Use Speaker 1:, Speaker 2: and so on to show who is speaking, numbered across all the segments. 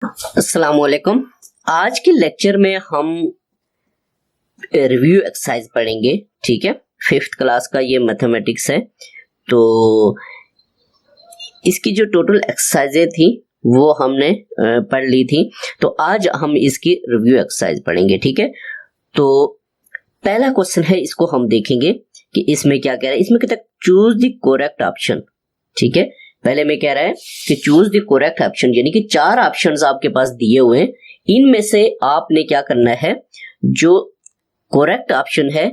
Speaker 1: अस्सलाम वालेकुम। आज के लेक्चर में हम रिव्यू एक्सरसाइज पढ़ेंगे। ठीक है, 5th क्लास का ये मैथमेटिक्स है। तो इसकी जो टोटल एक्सरसाइजें थी वो हमने पढ़ ली थी। तो आज हम इसकी रिव्यू एक्सरसाइज पढ़ेंगे। ठीक है, तो पहला क्वेश्चन है, इसको हम देखेंगे कि इसमें क्या कह रहा है। इसमें कहता है चूज द करेक्ट ऑप्शन। ठीक है, पहले में कह रहा है कि चूज द करेक्ट ऑप्शन, यानी कि 4 ऑप्शंस आपके पास दिए हुए हैं। इनमें से आपने क्या करना है, जो करेक्ट ऑप्शन है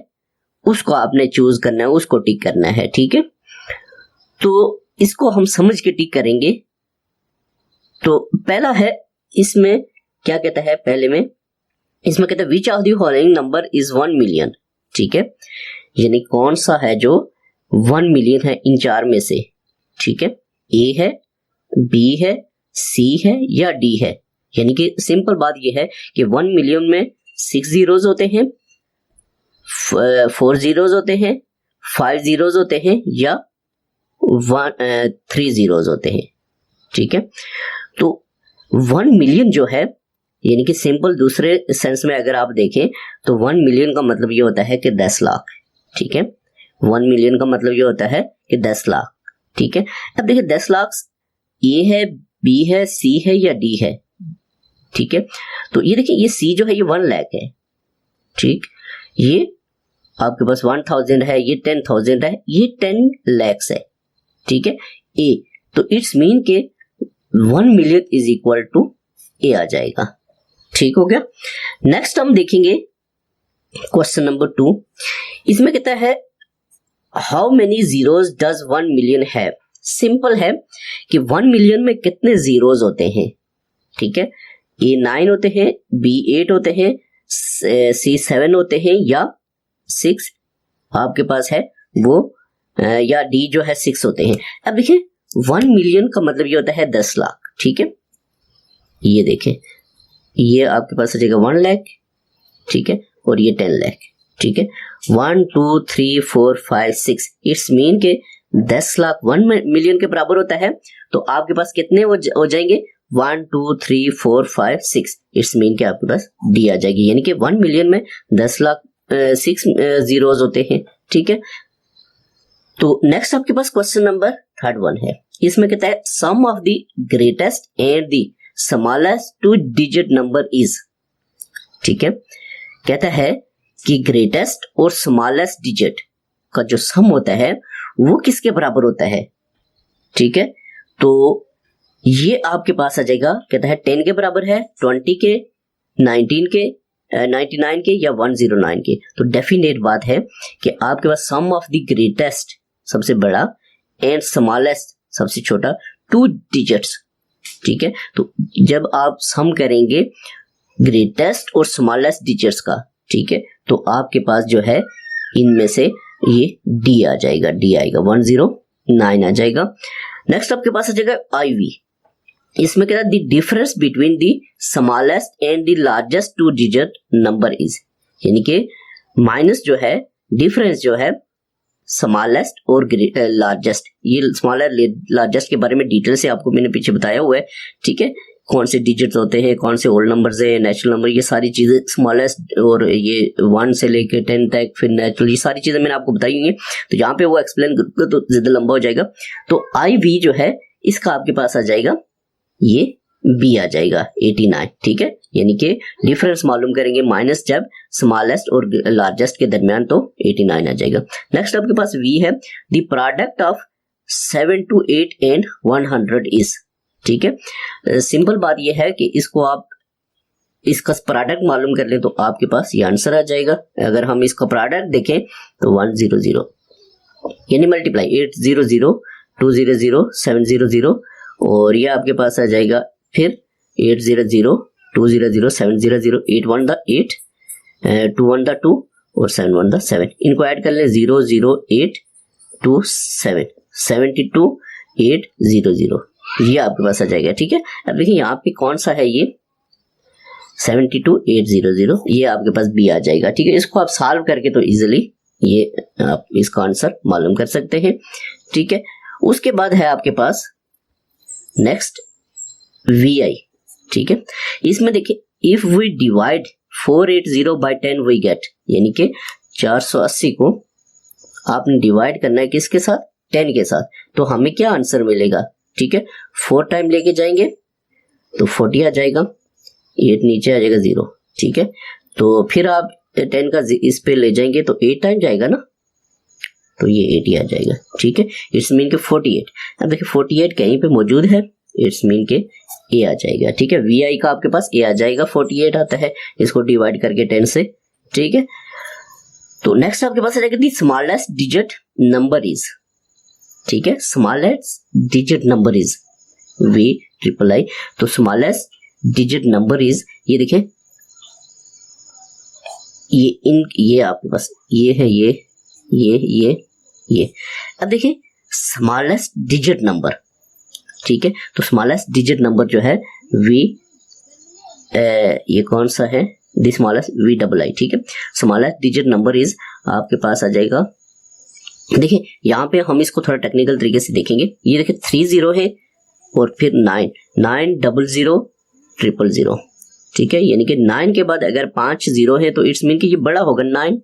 Speaker 1: उसको आपने चूज करना है, उसको टिक करना है। ठीक है, तो इसको हम समझ के टिक करेंगे। तो पहला है, इसमें क्या कहता है, पहले में इसमें कहता है which of the following number is 1 million. ठीक है, यानी कौन सा है जो 1 मिलियन है इन 4 में से। ठीक है, ए है, बी है, सी है या डी है। यानी कि सिंपल बात यह है कि 1 मिलियन में 6 जीरोज होते हैं, 4 जीरोज होते हैं, 5 जीरोज होते हैं या 3 जीरोज होते हैं। ठीक है, तो 1 मिलियन जो है, यानी कि सिंपल दूसरे सेंस में अगर आप देखें तो 1 मिलियन का मतलब ये होता है कि 10 लाख। ठीक है, 1 मिलियन का मतलब ये होता है कि 10 लाख। ठीक है, अब देखिए 10 लाख ए है, बी है, सी है या डी है। ठीक है, तो ये देखिए ये सी जो है ये 1 लाख है। ठीक, ये आपके पास 1000 है, ये 10,000 है, ये 10 lakhs है। ठीक है, ए, तो इट्स मीन के 1 मिलियन इज इक्वल टू ए आ जाएगा। ठीक हो गया। नेक्स्ट हम देखेंगे क्वेश्चन नंबर 2। इसमें कहता है how many zeros does 1 million have. Simple है कि 1 मिलियन में कितने जीरोज होते हैं। ठीक है, ए 9 होते हैं, बी 8 होते हैं, सी 7 होते हैं या 6 आपके पास है वो, या डी जो है 6 होते हैं। अब देखिए 1 मिलियन का मतलब ये होता है 10 लाख। ठीक है, ये देखें ये आपके पास हो जाएगा 1 लाख। ठीक है, और ये 10 लाख। ठीक है, 1 2 3 4 5 6, इट्स मीन के 10 लाख 1 मिलियन के बराबर होता है। तो आपके पास कितने हो जाएंगे, 1 2 3 4 5 6, इट्स मीन के आपके पास डी आ जाएगी। यानी कि 1 मिलियन में 10 लाख 6 जीरोज होते हैं। ठीक है, तो नेक्स्ट आपके पास क्वेश्चन नंबर 3 है। इसमें कहता है sum of the greatest and the smallest 2 digit number is. ठीक है, कहता है कि ग्रेटेस्ट और स्मॉलेस्ट डिजिट का जो सम होता है वो किसके बराबर होता है। ठीक है, तो ये आपके पास आ जाएगा, कहता है 10 के बराबर है, 20 के, 19 के, 99 के या 109 के। तो डेफिनेट बात है कि आपके पास सम ऑफ द ग्रेटेस्ट सबसे बड़ा एंड स्मॉलेस्ट सबसे छोटा 2 डिजिट्स। ठीक है, तो जब आप सम करेंगे ग्रेटेस्ट और स्मॉलेस्ट डिजिट्स का, ठीक है, तो आपके पास जो है इनमें से ये डी आ जाएगा, डी आएगा, 109 आ जाएगा। नेक्स्ट आपके पास आ जाएगा IV। इसमें क्या, the difference between the smallest and the largest 2 digit number is. यानी कि माइनस जो है, डिफरेंस जो है स्मॉलेस्ट और लार्जेस्ट, ये स्मॉलर लार्जेस्ट के बारे में डिटेल से आपको मैंने पीछे बताया हुआ है। ठीक है, कौन से डिजिट्स होते हैं, कौन से होल नंबर्स है, नेचुरल नंबर, ये सारी चीजें स्मॉलेस्ट और ये 1 से लेके 10 तक, फिर नेचुरल, ये सारी चीजें मैंने आपको बताई हुई हैं। तो यहाँ पे वो एक्सप्लेन करूंगा तो ज्यादा लंबा हो जाएगा। तो IV जो है इसका आपके पास आ जाएगा, ये बी आ जाएगा, 89। ठीक है, यानी कि डिफरेंस मालूम करेंगे माइनस जब स्मॉलेस्ट और लार्जेस्ट के दरमियान, तो 89 आ जाएगा। नेक्स्ट आपके पास V है, the product of 7 to 8 and 100 is. ठीक है, सिंपल बात यह है कि इसको आप इसका प्रोडक्ट मालूम कर लें तो आपके पास ये आंसर आ जाएगा। अगर हम इसका प्रोडक्ट देखें तो 100 यानी मल्टीप्लाई 800 200 700, और ये आपके पास आ जाएगा फिर 800 200 700, 8 1 द 8, 2 1 द 2 और 7 1 द 7। इनको ऐड कर लें, 008 2 7 72 800, ये आपके पास आ जाएगा। ठीक है, अब देखिए यहाँ पे कौन सा है, ये 72 800, ये आपके पास B आ जाएगा। ठीक है, इसको आप सॉल्व करके तो इजीली ये आप इसका आंसर मालूम कर सकते हैं। ठीक है, उसके बाद है आपके पास नेक्स्ट VI। ठीक है। इसमें देखिए if we divide 480 by 10 we get, यानी कि 480 को आपने डिवाइड करना है किसके साथ, 10 के साथ, तो हमें क्या आंसर मिलेगा, ठीक है। 4 टाइम लेके जाएंगे तो 40 आ जाएगा, 8 नीचे आ जाएगा 0, ठीक है। तो फिर आप 10 का इस पे ले जाएंगे तो 8 टाइम जाएगा ना, तो ये 80 आ जाएगा, ठीक है। इट्स मीन के 48। अब देखिए 48 कहीं पे मौजूद है, इट्स मीन के ए आ जाएगा, ठीक है। वी आई का आपके पास ए आ जाएगा, 48 आता है, इसको डिवाइड करके 10 से, ठीक है। तो नेक्स्ट आपके पास आ जाएगा the smallest digit number is, ठीक है। Smallest digit number is V triple I, तो स्मॉलेस्ट डिजिट नंबर इज, ये देखें ये आपके पास ये है, ये। अब देखिए स्मॉलेस्ट डिजिट नंबर, ठीक है। तो स्मॉलेस्ट डिजिट नंबर जो है वी, ये कौन सा है, the smallest V double I, ठीक है। स्मॉलेस्ट डिजिट नंबर इज आपके पास आ जाएगा, देखिए यहाँ पे हम इसको थोड़ा टेक्निकल तरीके से देखेंगे। ये देखिए 30 है और फिर 9000000, ठीक है। यानी कि 9 के बाद अगर 5 0 है तो इट्स मीन कि ये बड़ा होगा 9,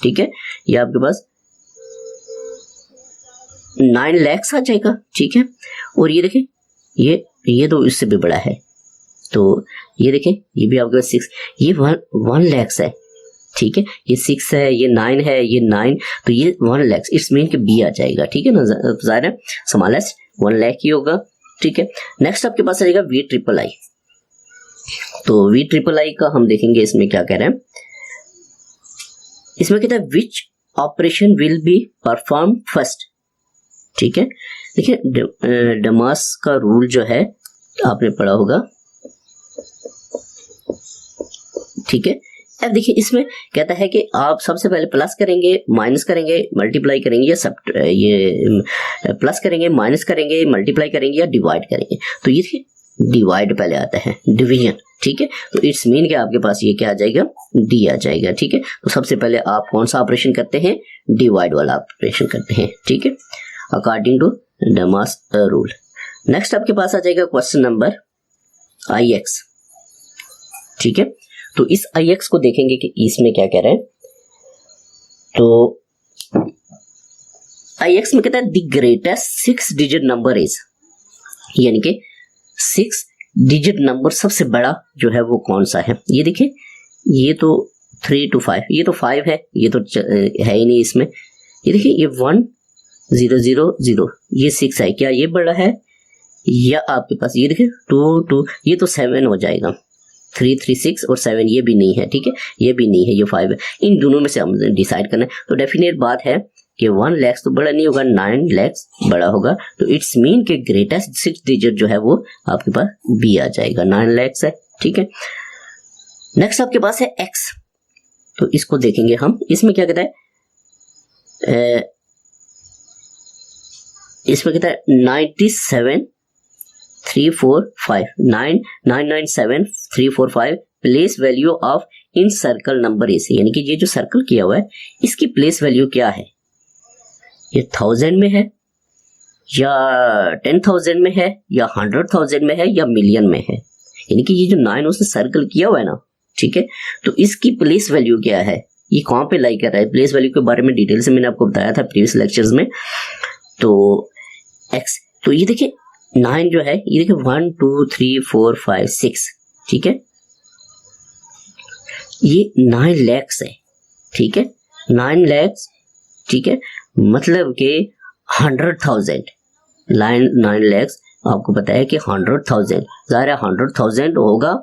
Speaker 1: ठीक है। ये आपके पास 9 लाख आ जाएगा, ठीक है। और ये देखें ये तो इससे भी बड़ा है, तो ये देखें ये भी आपके पास 6, ये 1 लाख है, ठीक है। ये 6 है, ये 9 है, ये 9, तो ये 1 लाख, इट्स मीन कि बी आ जाएगा, ठीक है ना। जाहिर है स्मॉलेस्ट 1 लाख ही होगा, ठीक है। नेक्स्ट आपके पास आ जाएगा वी ट्रिपल आई। तो वी ट्रिपल आई का हम देखेंगे इसमें क्या कह रहे हैं। इसमें कहता है which operation will be perform first, ठीक है। देखिए डेमास का रूल जो है आपने पढ़ा होगा, ठीक है। अब देखिए इसमें कहता है कि आप सबसे पहले प्लस करेंगे, माइनस करेंगे, मल्टीप्लाई करेंगे, या सब ये प्लस करेंगे, माइनस करेंगे, मल्टीप्लाई करेंगे या डिवाइड करेंगे। तो ये डिवाइड पहले आता है, डिवीजन, ठीक है। तो इट्स मीन कि आपके पास ये क्या आ जाएगा, डी आ जाएगा, ठीक है। तो सबसे पहले आप कौन सा ऑपरेशन करते हैं, डिवाइड वाला ऑपरेशन करते हैं, ठीक है, according to Demas rule. Next आपके पास आ जाएगा क्वेश्चन नंबर IX, ठीक है। तो इस IX को देखेंगे कि इसमें क्या कह रहे हैं। तो IX में कहता है the greatest 6 digit number is, यानी कि 6 डिजिट नंबर सबसे बड़ा जो है वो कौन सा है। ये देखिए ये तो 3 to 5, ये तो 5 है, ये तो है ही नहीं इसमें। ये देखिए ये 1 0 0 0, ये 6 है, क्या ये बड़ा है, या आपके पास ये देखिए 2 2, ये तो 7 हो जाएगा, 3 3 6 और 7 ये भी नहीं है, ठीक है, ये भी नहीं है, ये 5 है। इन दोनों में से हम डिसाइड करना है। तो डेफिनेट बात है कि 1 लाख तो बड़ा नहीं होगा, 9 लाख बड़ा होगा। तो इट्स मीन के ग्रेटेस्ट 6 डिजिट जो है वो आपके पास बी आ जाएगा, 9 लाख है, ठीक है। नेक्स्ट आपके पास है X, तो इसको देखेंगे हम। इसमें क्या कहता है, इसमें कहता है 97345 place value of in circle number is, यानी कि ये जो सर्कल किया हुआ है इसकी प्लेस वैल्यू क्या है, ये 1000 में है या 10,000 में है या 100,000 में है या मिलियन में है। यानी कि ये जो 9 उसने सर्कल किया हुआ है ना, ठीक है, तो इसकी प्लेस वैल्यू क्या है, ये कहाँ पे लाई कर रहा है। प्लेस वैल्यू के बारे में डिटेल से मैंने आपको बताया था प्रीवियस लेक्चर्स में। तो X, तो ये देखिए 9 जो है, ये देखिए 1 2 3 4 5 6, ठीक है, ये 9 लाख है, ठीक है, 9 लाख, ठीक है, मतलब कि 100,000, 9 लाख आपको पता है कि 100,000, ज़ाहिर है 100,000 होगा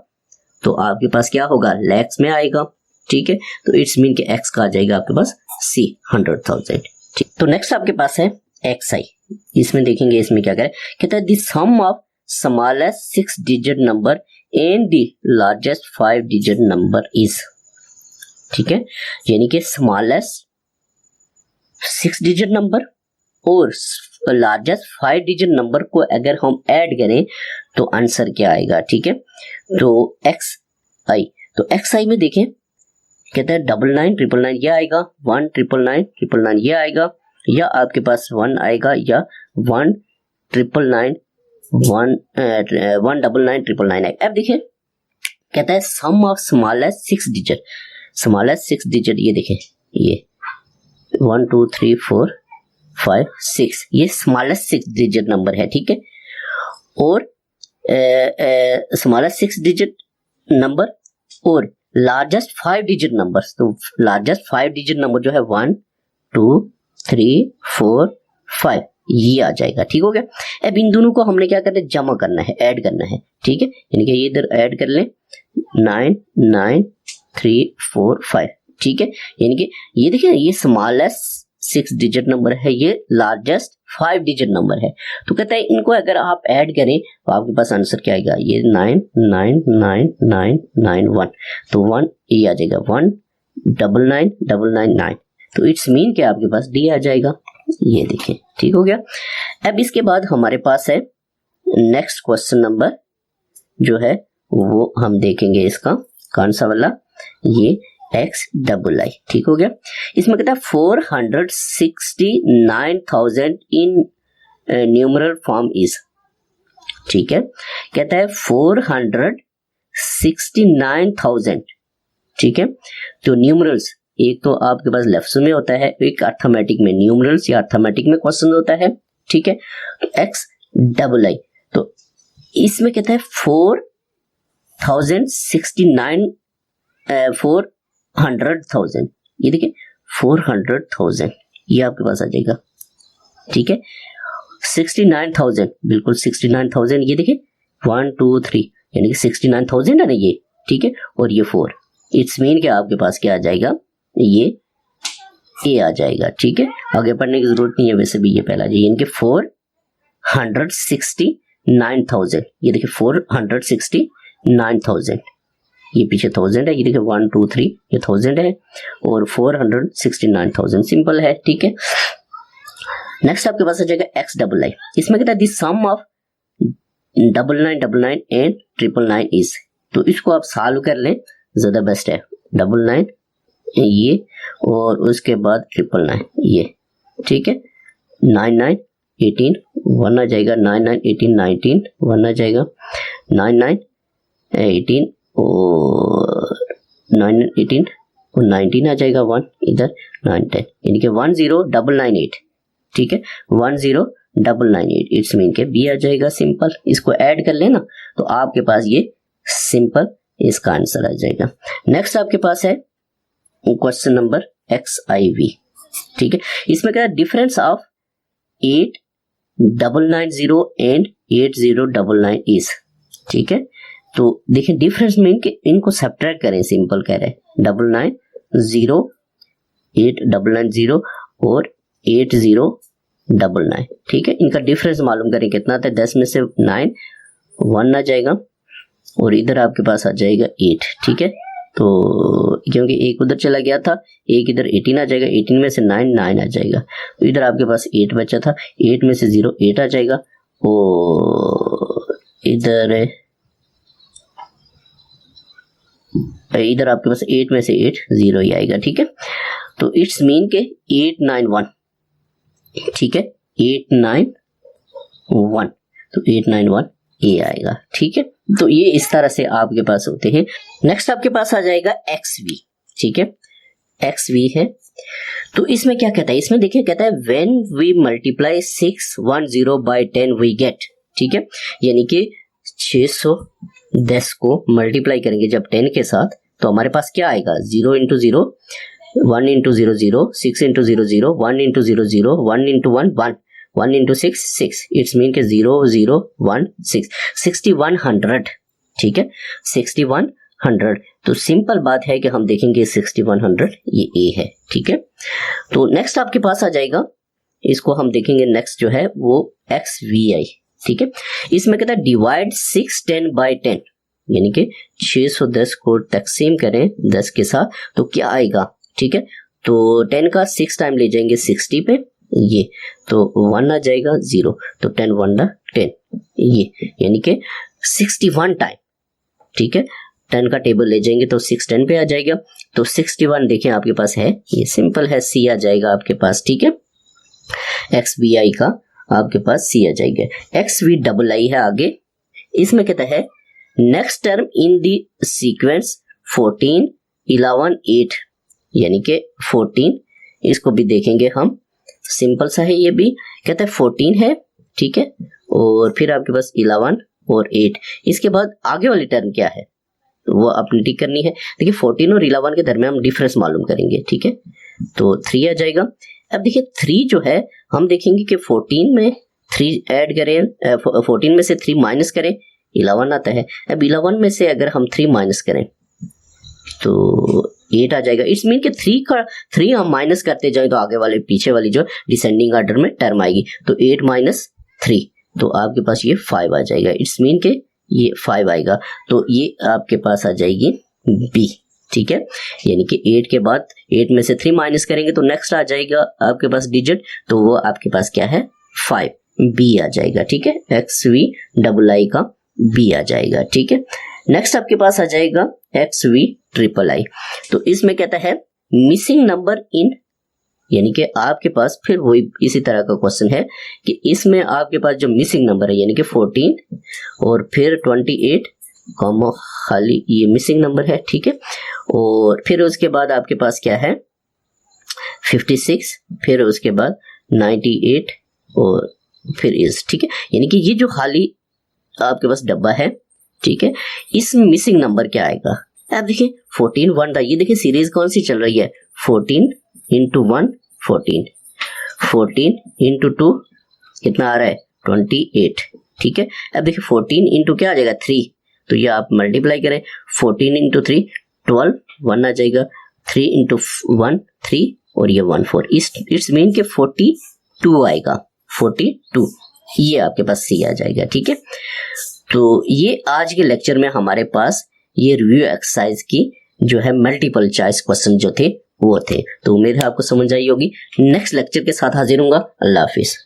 Speaker 1: तो आपके पास क्या होगा, लैक्स में आएगा, ठीक है। तो इट्स मीन कि X का आ जाएगा आपके पास C, 100,000, ठीक। तो नेक्स्ट आपके पास है XI, इसमें देखेंगे इसमें क्या करें, कहता है the sum of smallest 6 digit number and the largest 5 digit number is, ठीक है। यानी कि स्मॉलेस्ट 6 डिजिट नंबर और लार्जेस्ट 5 डिजिट नंबर को अगर हम ऐड करें तो आंसर क्या आएगा, ठीक है। तो XI, तो XI में देखें कहता है 9999 ये आएगा, 19999 ये आएगा, या आपके पास 1 आएगा, या 1999 1999999। अब देखिए कहता है sum of smallest 6 digit, smallest 6 digit, ये देखें ये 1 2 3 4 5 6, ये स्मॉलेस्ट 6 डिजिट नंबर है, ठीक है। और स्मॉलेस्ट 6 डिजिट नंबर और लार्जेस्ट 5 डिजिट नंबर, तो लार्जेस्ट 5 डिजिट नंबर जो है 1 2 3 4 5 ये आ जाएगा, ठीक हो गया। अब इन दोनों को हमने क्या करना है, जमा करना है, ऐड करना है, ठीक है। यानी कि ये इधर ऐड कर लें 9 9 3 4 5, ठीक है। यानी कि ये देखिए ये स्मॉलेस्ट 6 डिजिट नंबर है, ये लार्जेस्ट 5 डिजिट नंबर है। तो कहता है इनको अगर आप ऐड करें तो आपके पास आंसर क्या आएगा, ये 9 9 9 9 9 1, तो 1 ये आ जाएगा 1 9 9 9 9 9, तो इट्स मीन कि आपके पास डी आ जाएगा, ये देखिए, ठीक हो गया। अब इसके बाद हमारे पास है नेक्स्ट क्वेश्चन नंबर जो है वो हम देखेंगे, इसका कौन सा वाला, ये XII, ठीक हो गया। इसमें कहता है 469,000 इन न्यूमरल फॉर्म इज, ठीक है। कहता है 469,000, ठीक है। तो न्यूमरल्स एक तो आपके पास लेफ्ट में होता है, एक अर्थमेटिक में, न्यूमरल्स या अर्थमेटिक में क्वेश्चन होता है, ठीक है। तो XII, तो इसमें कहता है 400,000, ये देखिए 400,000 ये आपके पास आ जाएगा, ठीक है। 69,000, बिल्कुल 69,000, ये देखिए 1 2 3 यानी कि 69,000 है ना ये, ठीक है। और ये 4, इट्स मीन कि आपके पास क्या आ जाएगा, ये ए आ जाएगा, ठीक है। आगे पढ़ने की जरूरत नहीं है, वैसे भी ये पहला आ जाएगा, यानी कि 469,000, ये देखिए 469,000, ये पीछे 1000 है, ये देखिए 1 2 3 ये 1000 है और 469,000, सिंपल है, ठीक है। नेक्स्ट आपके पास आ जाएगा XII, इसमें कहता है the sum of 9999 and 999 is, तो इसको आप सॉल्व कर लें ज्यादा बेस्ट है। 99 ये और उसके बाद 999 ये, ठीक है। 99 18 1 आ जाएगा, 99 18 19 1 आ जाएगा, 99 18 और 9 18 और 19 आ जाएगा 1 इधर, 9 10 यानी कि 10998, ठीक है। 10998, इट्स मीन के बी आ जाएगा, सिंपल। इसको ऐड कर लेना तो आपके पास ये सिंपल इसका आंसर आ जाएगा। नेक्स्ट आपके पास है क्वेश्चन नंबर XIV, ठीक है। इसमें क्या है, डिफरेंस ऑफ 8990 एंड 8099 इज, ठीक है। तो देखिए डिफरेंस में इनको सब्ट्रैक्ट करें, सिंपल कह रहे हैं 990 8990 और 8099, ठीक है। इनका डिफरेंस मालूम करें कितना आता है, 10 में से 9 1 आ जाएगा और इधर आपके पास आ जाएगा 8, ठीक है। तो क्योंकि एक उधर चला गया था, एक इधर 18 आ जाएगा, 18 में से 9 9 आ जाएगा, तो इधर आपके पास 8 बचा था, 8 में से 0 8 आ जाएगा और इधर आपके पास 8 में से 8 0 ही आएगा, ठीक है। तो इट्स मीन के 891, ठीक है, 891, तो 891 ये आएगा, ठीक है। तो ये इस तरह से आपके पास होते हैं। नेक्स्ट आपके पास आ जाएगा XV, ठीक है। XV है, तो इसमें क्या कहता है, इसमें देखिए कहता है when we multiply 610 by 10 we get, ठीक है। यानी कि 610 को मल्टीप्लाई करेंगे जब 10 के साथ, तो हमारे पास क्या आएगा, 0 into 0 1 into 0 0 6 into 0 0 1 into 0 0 1 into 1 1 1 into 6 6, it's mean के 0 0 1 6 6100, ठीक है, 6100। तो सिंपल बात है कि हम देखेंगे 6100 ये ए है, ठीक है। तो नेक्स्ट आपके पास आ जाएगा, इसको हम देखेंगे नेक्स्ट जो है वो XVI, ठीक है। इसमें कहता है डिवाइड 610 बाय 10, यानी कि 610 को तकसीम करें 10 के साथ, तो क्या आएगा, ठीक है। तो 10 का 6 टाइम ले जाएंगे 60 पे, ये तो 1 आ जाएगा 0, तो 10 1 10 ये, यानी कि 61 टाइम, ठीक है। 10 का टेबल ले जाएंगे तो 6 10 पे आ जाएगा, तो 61 देखें आपके पास है, ये सिंपल है, सी आ जाएगा आपके पास, ठीक है। XBI का आपके पास सी आ जाएगा। XVII है आगे, इसमें कहता है next term in the sequence 14, 11, 8, यानी कि 14, इसको भी देखेंगे हम, सिंपल सा है ये भी। कहता है 14 है, ठीक है, और फिर आपके पास 11 और 8, इसके बाद आगे वाली टर्म क्या है वो आपने टिक करनी है। देखिए 14 और 11 के दरमियान हम डिफरेंस मालूम करेंगे, ठीक है, तो 3 आ जाएगा। अब देखिए 3 जो है हम देखेंगे कि 14 में 3 ऐड करें, 14 में से 3 माइनस करें, 11 आता है। अब 11 में से अगर हम 3 माइनस करें तो 8 आ जाएगा। इट्स मीन कि 3 हम माइनस करते जाए तो आगे वाले पीछे वाली जो डिसेंडिंग ऑर्डर में टर्म आएगी, तो 8 माइनस 3, तो आपके पास ये 5 आ जाएगा। इट्स मीन के ये 5 आएगा, तो ये आपके पास आ जाएगी बी, ठीक है, यानी कि 8 के बाद 8 में से 3 माइनस करेंगे तो नेक्स्ट आ जाएगा आपके पास डिजिट, तो वो आपके पास क्या है 5, बी आ जाएगा, ठीक है, XVII का बी आ जाएगा, ठीक है। नेक्स्ट आपके पास आ जाएगा XVIII, तो इसमें कहता है मिसिंग नंबर इन, यानी कि आपके पास फिर वही इसी तरह का क्वेश्चन है कि इसमें आपके पास जो मिसिंग नंबर है यानी कि 14 और फिर 28 कॉमा खाली ये मिसिंग नंबर है, ठीक है, और फिर उसके बाद आपके पास क्या है 56, फिर उसके बाद 98 और फिर इज, ठीक है, यानी कि ये जो खाली आपके पास डब्बा है, ठीक है, इस मिसिंग नंबर क्या आएगा। आप देखिए 14 1 ये देखिए सीरीज कौन सी चल रही है, 14 इंटू 1 14, 14 इंटू 2 कितना आ रहा है 28, ठीक है। अब देखिए 14 इंटू क्या आ जाएगा 3, तो ये आप मल्टीप्लाई करें, 14 इंटू 3 12, 1 आ जाएगा, 3 इंटू 1 3 और ये 1 4, इट्स मीन के 42 आएगा, 42, ये आपके पास सी आ जाएगा, ठीक है। तो ये आज के लेक्चर में हमारे पास ये रिव्यू एक्सरसाइज की जो है मल्टीपल चॉइस क्वेश्चन जो थे वो थे, तो उम्मीद है आपको समझ आई होगी। नेक्स्ट लेक्चर के साथ हाजिर होऊंगा। अल्लाह हाफिज।